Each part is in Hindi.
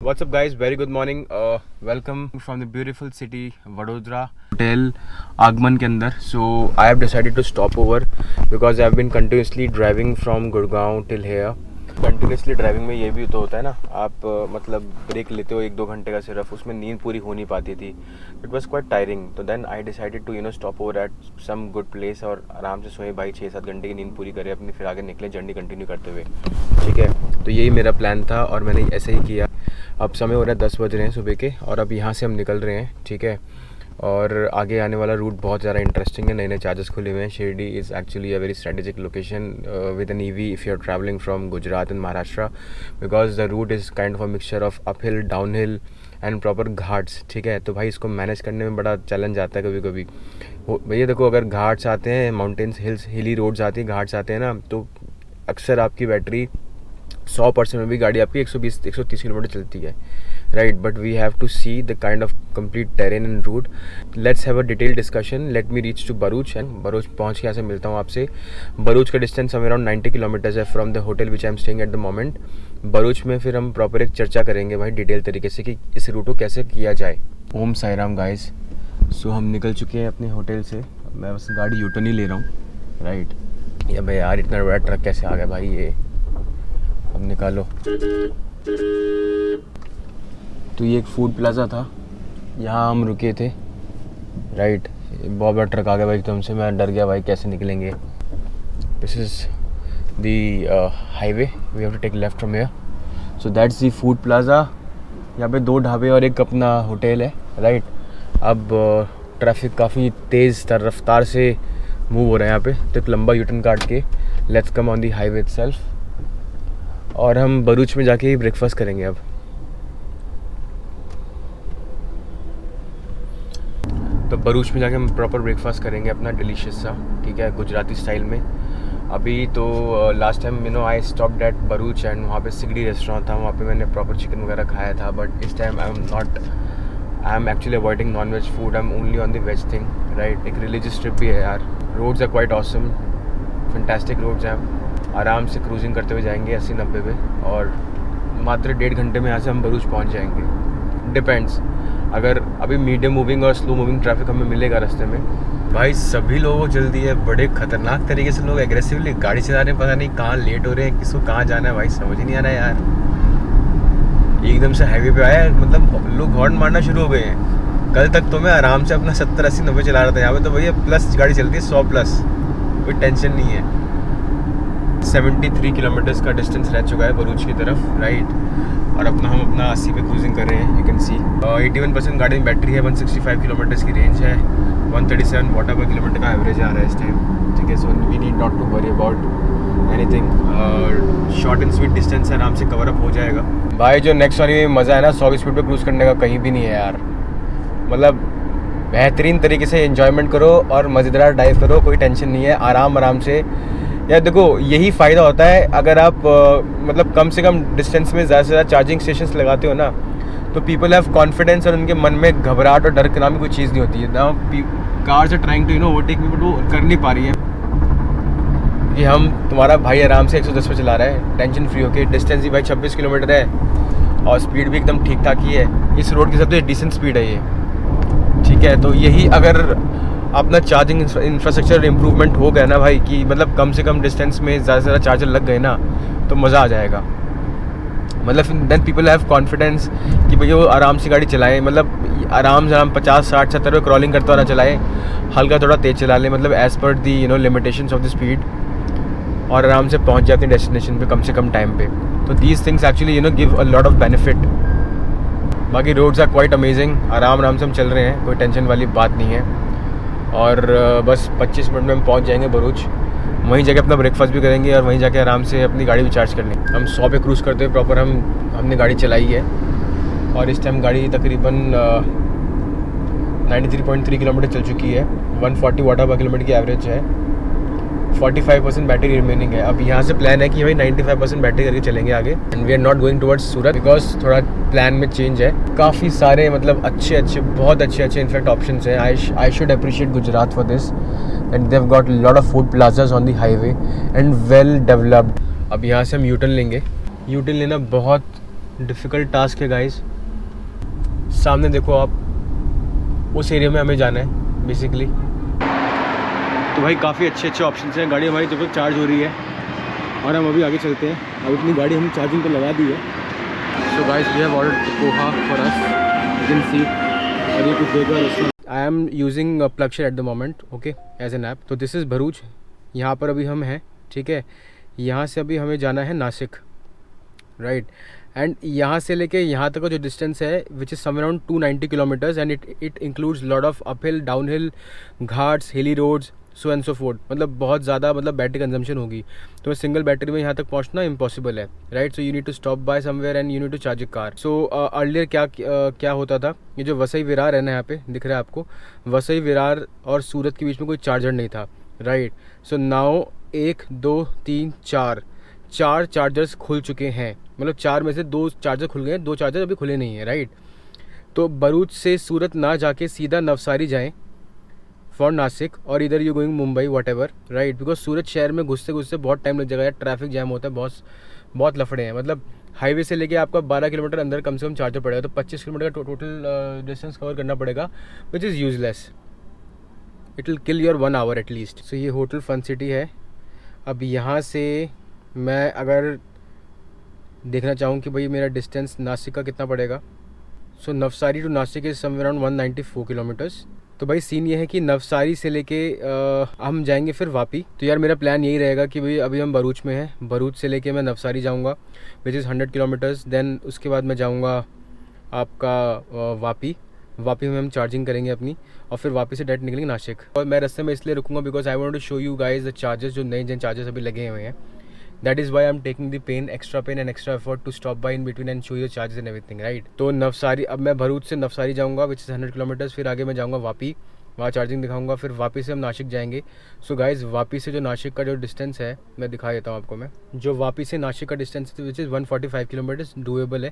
What's up guys, very good morning. Welcome from the beautiful city Vadodara hotel Agman के अंदर. So I have decided to stop over because I have been continuously driving from Gurgaon till here. Continuously driving में ये भी तो होता है ना, आप मतलब ब्रेक लेते हो 1-2 घंटे का सिर्फ, उसमें नींद पूरी हो नहीं पाती थी. It was quite tiring. तो then I decided to stop over at some good place और आराम से सोए भाई, 6-7 घंटे की नींद पूरी करें अपनी, फिर आगे निकले जर्नी कंटिन्यू करते हुए. ठीक है, तो यही मेरा प्लान था और मैंने ऐसे ही किया. अब समय हो रहा है 10 बज रहे हैं सुबह के और अब यहाँ से हम निकल रहे हैं. ठीक है, और आगे आने वाला रूट बहुत ज़्यादा इंटरेस्टिंग है. नए नए चार्जेस खुले हुए हैं. Shirdi is actually a very strategic location with an EV if you are travelling from Gujarat and Maharashtra, because the route is kind of a mixture of up hill, down hill and proper ghats. ठीक है, तो भाई इसको मैनेज करने में बड़ा चैलेंज आता है कभी कभी. भैया देखो, अगर घाट्स आते हैं, माउंटेन्स, हिल्स, हिली रोड्स आती हैं, घाट्स आते हैं ना, तो अक्सर आपकी बैटरी 100% में भी गाड़ी आपकी 120-130 किलोमीटर चलती है, right. But we have to see the kind of complete terrain and route. Let's have a detail discussion. Let me reach to Bharuch and Bharuch पहुँच के यहाँ से मिलता हूँ आपसे. भरूच का डिस्टेंस समवेयर अराउंड 90 किलोमीटर्स है from the hotel which I am staying at the moment. Bharuch में फिर हम प्रॉपर एक चर्चा करेंगे भाई डिटेल तरीके से कि इस रूट को कैसे किया जाए. ओम साई राम गाइज. सो हम निकल चुके हैं अपने होटल से. मैं बस गाड़ी यूटर्न ही ले रहा हूँ, राइट. या भाई यार, इतना बड़ा ट्रक कैसे आ गया भाई ये. अब निकालो. तो ये एक फूड प्लाजा था, यहाँ हम रुके थे, राइट. बहुत बड़ा ट्रक आ गया भाई एकदम से. मैं डर गया भाई कैसे निकलेंगे. This is the highway. We have to take left from here. So that's the food plaza. यहाँ पे 2 ढाबे और एक अपना होटल है, राइट. अब ट्रैफिक काफ़ी तेज़ रफ्तार से मूव हो रहा है यहाँ पे, तो एक लंबा यूटर्न काट के let's come on the highway itself. और हम भरूच में जाके ही ब्रेकफास्ट करेंगे अब. तो भरूच में जाके हम प्रॉपर ब्रेकफास्ट करेंगे अपना डिलीशियस सा, ठीक है, गुजराती स्टाइल में. अभी तो last time I stopped at Bharuch and वहाँ पे सिगड़ी रेस्टोरेंट था, वहाँ पे मैंने प्रॉपर चिकन वगैरह खाया था. बट इस time I am actually avoiding non veg food. I am only on the veg thing, right. एक रिलीजियस ट्रिप भी है यार. Roads are quite awesome, fantastic roads हैं. आराम से क्रूजिंग करते हुए जाएंगे 80-90 पे और मात्र 1.5 घंटे में यहाँ से हम भरूच पहुँच जाएंगे. डिपेंड्स, अगर अभी मीडियम मूविंग और स्लो मूविंग ट्रैफिक हमें मिलेगा रास्ते में. भाई सभी लोगों को जल्दी है, बड़े खतरनाक तरीके से लोग एग्रेसिवली गाड़ी चला रहे हैं. पता नहीं कहाँ लेट हो रहे हैं, किसको कहाँ जाना है भाई समझ ही नहीं आ रहा है यार. एकदम से हाईवे पे आया, मतलब लोग हॉर्न मारना शुरू हो गए हैं. कल तक तो मैं आराम से अपना 70-80-90 चला रहा था, यहाँ पे तो भैया प्लस गाड़ी चलती है, 100+. कोई टेंशन नहीं है. 73 किलोमीटर्स का डिस्टेंस रह चुका है भरूच की तरफ, राइट. और हम अपना 80 पे क्रूजिंग कर रहे हैं. यू कैन सी 81% गाड़ी में बैटरी है. 165 किलोमीटर्स की रेंज है. 137 वाट पर किलोमीटर का एवरेज आ रहा है इस टाइम. ठीक है, so we need not to worry about anything. Short and sweet distance आराम से कवर अप हो जाएगा. भाई जो नेक्स्ट वाली मज़ा है ना 100 स्पीड पे क्रूज करने का, कहीं भी नहीं है यार. मतलब बेहतरीन तरीके से एंजॉयमेंट करो और मज़ेदार ड्राइव करो, कोई टेंशन नहीं है. आराम से यार देखो, यही फ़ायदा होता है अगर आप मतलब कम से कम डिस्टेंस में ज़्यादा से ज़्यादा चार्जिंग स्टेशंस लगाते हो ना, तो पीपल हैव कॉन्फिडेंस और उनके मन में घबराहट और डर के नाम की कोई चीज़ नहीं होती है ना. Cars are trying to overtake me, but वो कर नहीं पा रही है. कि हम तुम्हारा भाई आराम से 110 पे चला रहा है टेंशन फ्री होके. डिस्टेंस भी भाई 26 किलोमीटर है और स्पीड भी एकदम ठीक ठाक ही है. इस रोड की सबसे डिसेंट स्पीड है ये, ठीक है. तो यही अगर अपना चार्जिंग इंफ्रास्ट्रक्चर इम्प्रूवमेंट हो गया ना भाई, कि मतलब कम से कम डिस्टेंस में ज़्यादा से ज़्यादा चार्जर लग गए ना, तो मज़ा आ जाएगा. मतलब देन पीपल हैव कॉन्फिडेंस कि भैया वो आराम से गाड़ी चलाएं. मतलब आराम से 50-60-70 पे क्रॉलिंग करता हुआ चलाएं, हल्का थोड़ा तेज़ चला लें, मतलब as per the limitations of the speed, और आराम से पहुंच जाते हैं डेस्टिनेशन पे कम से कम टाइम पे. तो these things actually give a lot of benefit. बाकी रोड्स आर क्वाइट अमेजिंग. आराम से हम चल रहे हैं, कोई टेंशन वाली बात नहीं है. और बस 25 मिनट में हम पहुंच जाएंगे भरूच. वहीं जाके अपना ब्रेकफास्ट भी करेंगे और वहीं जाके आराम से अपनी गाड़ी भी चार्ज कर लेंगे. हम 100 पे क्रूज़ करते हुए प्रॉपर हमने गाड़ी चलाई है और इस टाइम गाड़ी तकरीबन 93.3 किलोमीटर चल चुकी है. 140 वाट पर किलोमीटर की एवरेज है. 45% बैटरी रिमेनिंग है. अब यहाँ से प्लान है कि भाई 95% बैटरी करके चलेंगे आगे. And we are not going towards Surat because थोड़ा प्लान में चेंज है. काफ़ी सारे मतलब बहुत अच्छे इनफैक्ट ऑप्शंस हैं. I should appreciate Gujarat for this that they have got lot of food plazas on the highway and well developed. अब यहाँ से हम यूटर्न लेंगे. यूटर्न लेना बहुत डिफ़िकल्ट टास्क है गाइस। सामने देखो आप, उस एरिया में हमें जाना है बेसिकली। तो भाई काफ़ी अच्छे अच्छे ऑप्शन हैं। गाड़ी हमारी जब तक चार्ज हो रही है और हम अभी आगे चलते हैं। अब अपनी गाड़ी हम चार्जिंग पर लगा दी है। So guys we have ordered poha for us, you can see. और ये कुछ देगा restaurant. I am using PlugShare at the moment, okay, as an app. तो दिस इज़ भरूच, यहाँ पर अभी हम हैं, ठीक है। यहाँ से अभी हमें जाना है नासिक, राइट। एंड यहाँ से लेके यहाँ तक का जो डिस्टेंस है which is somewhere around 290 kilometres and it includes lot of uphill, downhill, ghats, hilly roads, so and so forth. मतलब बहुत ज़्यादा मतलब बैटरी कंजम्पशन होगी। तो सिंगल बैटरी में यहाँ तक पहुँचना इम्पॉसिबल है, right. So you need to stop by somewhere and you need to charge a car. So earlier क्या होता था, ये जो वसई विरार है ना, यहाँ पे दिख रहा है आपको, वसई विरार और सूरत के बीच में कोई चार्जर नहीं था, राइट। सो नाउ 1 2 3 4 चार्जर्स खुल चुके हैं। मतलब 4 में से 2 चार्जर खुल गए, 2 चार्जर अभी खुले नहीं हैं, राइट। तो भरूच से सूरत ना जाके सीधा नवसारी जाएं फॉर नासिक, और इधर you going Mumbai whatever, right. Because Surat शहर में घुसते घुसते बहुत टाइम लग जाएगा यार, ट्रैफिक जैम होता है, बहुत लफड़े हैं। मतलब हाईवे से लेके आपका 12 किलोमीटर अंदर कम से कम चार्जर पड़ेगा, तो 25 किलोमीटर का टोटल डिस्टेंस कवर करना पड़ेगा, which is useless. It will kill your 1 hour at least. So ये होटल फन सिटी है। अब यहाँ से मैं अगर देखना चाहूँ कि भाई मेरा डिस्टेंस नासिक का कितना पड़ेगा, so Navsari to Nashik is somewhere around 194 kilometres. तो भाई सीन ये है कि नवसारी से लेके हम जाएंगे फिर वापी। तो यार मेरा प्लान यही रहेगा कि भाई अभी हम भरूच में हैं, भरूच से लेके मैं नवसारी जाऊंगा विच इज़ 100 किलोमीटर्स। देन उसके बाद मैं जाऊंगा आपका वापी में हम चार्जिंग करेंगे अपनी, और फिर वापी से डायरेक्ट निकलेंगे नासिक। और मैं रास्ते में इसलिए रुकूंगा because I want to show you guys the charges, जो नए जिन चार्जेस अभी लगे हुए हैं। That is why I'm taking the extra pain and extra effort to stop by in between and show you the charges and everything, right? तो नवसारी, अब मैं भरूच से नवसारी जाऊंगा विच इज़ 100 किलोमीटर्स, फिर आगे मैं जाऊंगा वापी, वहाँ चार्जिंग दिखाऊंगा, फिर वापी से हम नासिक जाएंगे। सो गाइज वापी से जो नासिक का जो डिस्टेंस है मैं दिखा देता हूँ आपको। मैं जो वापी से नासिक का डिस्टेंस है विच इज़ 145 किलोमीटर्स, डूएबल है,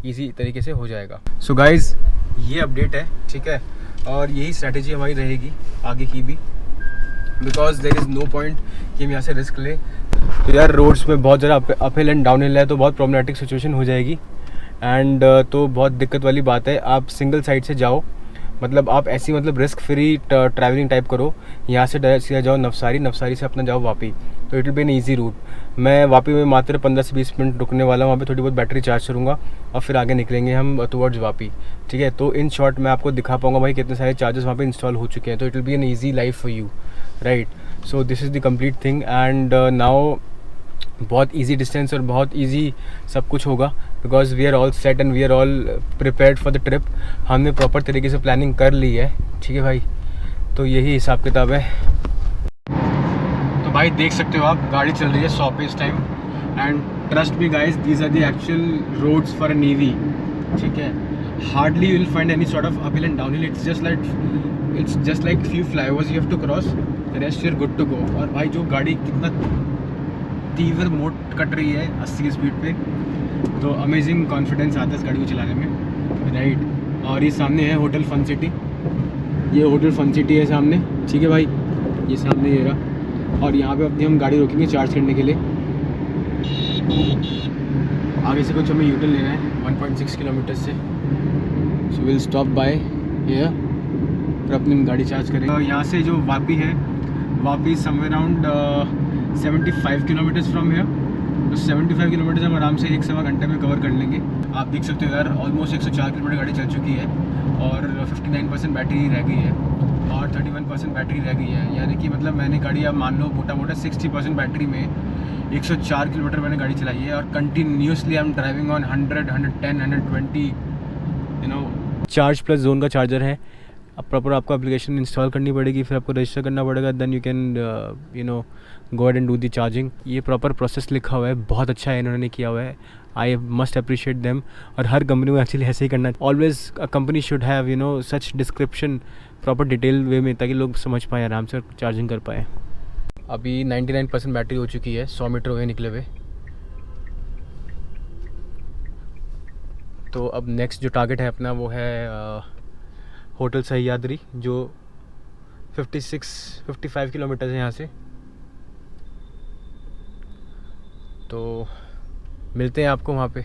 ईजी तरीके से हो जाएगा। सो गाइज ये अपडेट है, ठीक है, और यही स्ट्रैटेजी हमारी रहेगी आगे की भी, because there is no point कि हम यहाँ से रिस्क लें। तो यार रोड्स में बहुत ज़्यादा अपहिल एंड डाउनहिल है, तो बहुत प्रॉब्लमेटिक सिचुएशन हो जाएगी। एंड तो बहुत दिक्कत वाली बात है। आप सिंगल साइड से जाओ, मतलब आप ऐसी मतलब रिस्क फ्री ट्रैवलिंग टाइप करो। यहाँ से डायरेक्ट सीधा जाओ नवसारी से अपना जाओ वापी, तो it will be an easy route. मैं वापी में मात्र 15 से 20 मिनट रुकने वाला हूँ, वहाँ पे थोड़ी बहुत बैटरी चार्ज करूँगा और फिर आगे निकलेंगे हम टुवर्ड्स वापी, ठीक है। तो इन शॉर्ट मैं आपको दिखा पाऊँगा भाई कितने सारे चार्जेस वहाँ पे इंस्टॉल हो चुके हैं। तो it will be an easy life for you, right. So this is the complete thing. And now बहुत इजी डिस्टेंस और बहुत इजी सब कुछ होगा, बिकॉज वी आर ऑल सेट एंड वी आर ऑल प्रिपेयर्ड फॉर द ट्रिप। हमने प्रॉपर तरीके से प्लानिंग कर ली है, ठीक है भाई। तो यही हिसाब किताब है। तो भाई देख सकते हो आप, गाड़ी चल रही है 100 पे इस time. And trust me guys, these are the actual roads for a navy, ठीक है। Hardly you will find any sort of uphill and downhill. It's just like few flyovers you have to cross, the rest you are good to go. और भाई जो गाड़ी कितना तीव्र मोड कट रही है 80 की स्पीड पे, तो अमेजिंग कॉन्फिडेंस आता है इस गाड़ी को चलाने में, राइट। और ये सामने है होटल फन सिटी, ये होटल फन सिटी है सामने, ठीक है भाई, ये सामने ये रहा। और यहाँ पे अपनी हम गाड़ी रोकेंगे चार्ज करने के लिए। आगे से कुछ हमें यूटर्न लेना है 1.6 किलोमीटर से। So will stop by here, फिर अपनी गाड़ी चार्ज करेंगे। यहाँ से जो वापी है, Vapi somewhere around 75 kilometres from here. तो 75 किलोमीटर्स हम आराम से 1-1.25 घंटे में कवर कर लेंगे। आप देख सकते हो यार, ऑलमोस्ट 104 किलोमीटर गाड़ी चल चुकी है और 59% बैटरी रह गई है और 31% बैटरी रह गई है। यानी कि मतलब मैंने गाड़ी, अब मान लो मोटा 60% बैटरी में 104 किलोमीटर मैंने गाड़ी चलाई है। और continuously I am driving on 100, 110, 120, you know. Charge plus zone का चार्जर है। अब प्रॉपर आपको एप्लीकेशन इंस्टॉल करनी पड़ेगी, फिर आपको रजिस्टर करना पड़ेगा, then you can you know go ahead and do the charging. ये प्रॉपर प्रोसेस लिखा हुआ है, बहुत अच्छा है इन्होंने किया हुआ है। I must appreciate them. और हर कंपनी को एक्चुअली ऐसे ही करना है। Always a company should have you know such description proper detail way में, ताकि लोग समझ पाएँ, आराम से चार्जिंग कर पाएँ। अभी 99% बैटरी हो चुकी है, 100 मीटर हुए निकले हुए। तो अब नेक्स्ट जो टारगेट है अपना वो है होटल सह्याद्री, जो 55 किलोमीटर है यहाँ से। तो मिलते हैं आपको वहाँ पे।